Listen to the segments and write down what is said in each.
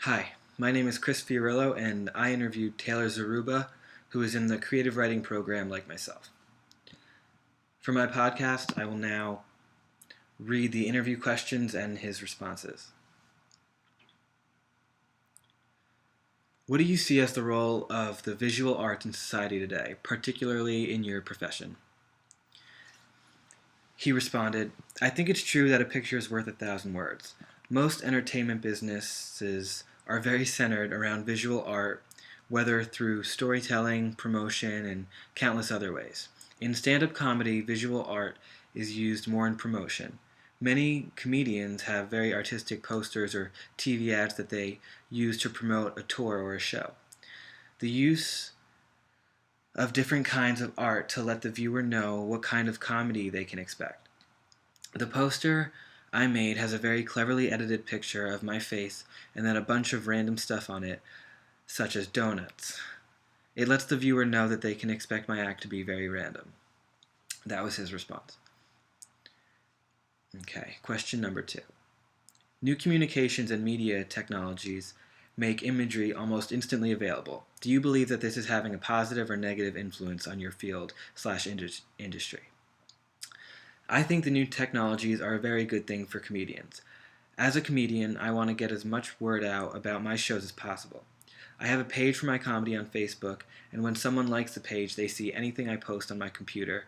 Hi, my name is IndustryFiorillo, and I interviewed Taylor Zaruba, who is in the creative writing program like myself. For my podcast, I will now read the interview questions and his responses. What do you see as the role of the visual arts in society today, particularly in your profession? He responded, I think it's true that a picture is worth 1,000 words. Most entertainment businesses are very centered around visual art, whether through storytelling, promotion, and countless other ways. In stand-up comedy, visual art is used more in promotion. Many comedians have very artistic posters or TV ads that they use to promote a tour or a show. The use of different kinds of art to let the viewer know what kind of comedy they can expect. The poster I made has a very cleverly edited picture of my face and then a bunch of random stuff on it, such as donuts. It lets the viewer know that they can expect my act to be very random. That was his response. Okay, question number 2. New communications and media technologies make imagery almost instantly available. Do you believe that this is having a positive or negative influence on your field/industry? I think the new technologies are a very good thing for comedians. As a comedian, I want to get as much word out about my shows as possible. I have a page for my comedy on Facebook, and when someone likes the page, they see anything I post on my computer.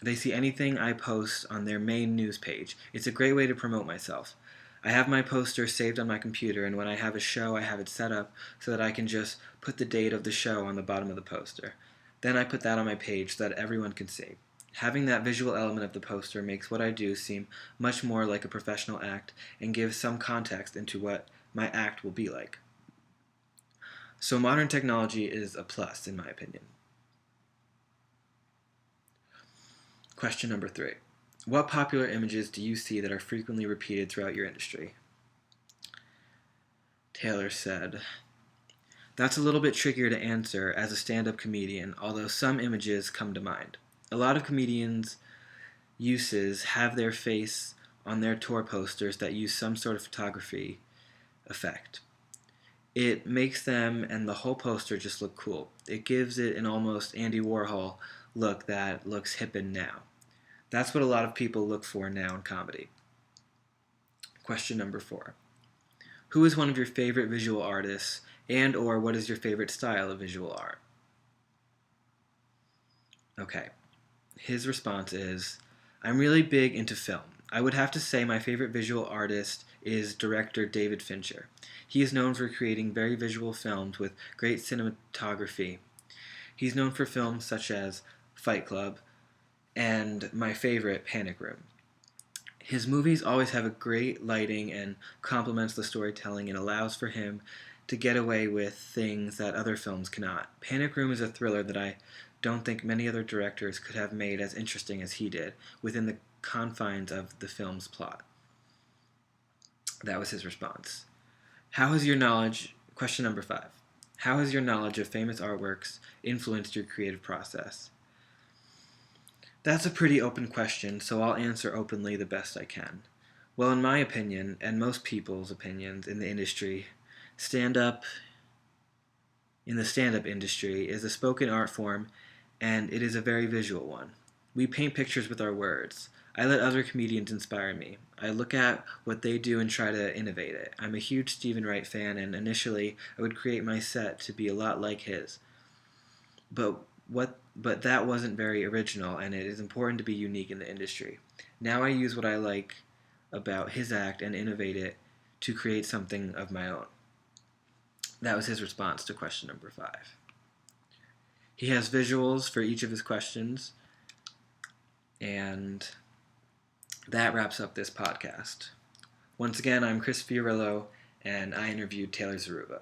They see anything I post on their main news page. It's a great way to promote myself. I have my poster saved on my computer, and when I have a show, I have it set up so that I can just put the date of the show on the bottom of the poster. Then I put that on my page so that everyone can see. Having that visual element of the poster makes what I do seem much more like a professional act and gives some context into what my act will be like. So modern technology is a plus, in my opinion. Question number 3. What popular images do you see that are frequently repeated throughout your industry? Taylor said, that's a little bit trickier to answer as a stand-up comedian, although some images come to mind. A lot of comedians' uses have their face on their tour posters that use some sort of photography effect. It makes them and the whole poster just look cool. It gives it an almost Andy Warhol look that looks hip and now. That's what a lot of people look for now in comedy. Question number 4. Who is one of your favorite visual artists, and or what is your favorite style of visual art? Okay. His response is, I'm really big into film. I would have to say my favorite visual artist is director David Fincher. He is known for creating very visual films with great cinematography. He's known for films such as Fight Club and my favorite, Panic Room. His movies always have a great lighting and complements the storytelling and allows for him to get away with things that other films cannot. Panic Room is a thriller that I don't think many other directors could have made as interesting as he did within the confines of the film's plot. That was his response. Question number 5. How has your knowledge of famous artworks influenced your creative process? That's a pretty open question, so I'll answer openly the best I can. Well, in my opinion, and most people's opinions in the industry, stand-up industry is a spoken art form, and it is a very visual one. We paint pictures with our words. I let other comedians inspire me. I look at what they do and try to innovate it. I'm a huge Stephen Wright fan, and initially I would create my set to be a lot like his. But that wasn't very original, and it is important to be unique in the industry. Now I use what I like about his act and innovate it to create something of my own. That was his response to question number 5. He has visuals for each of his questions, and that wraps up this podcast. Once again, I'm IndustryFiorillo, and I interviewed Taylor Zaruba.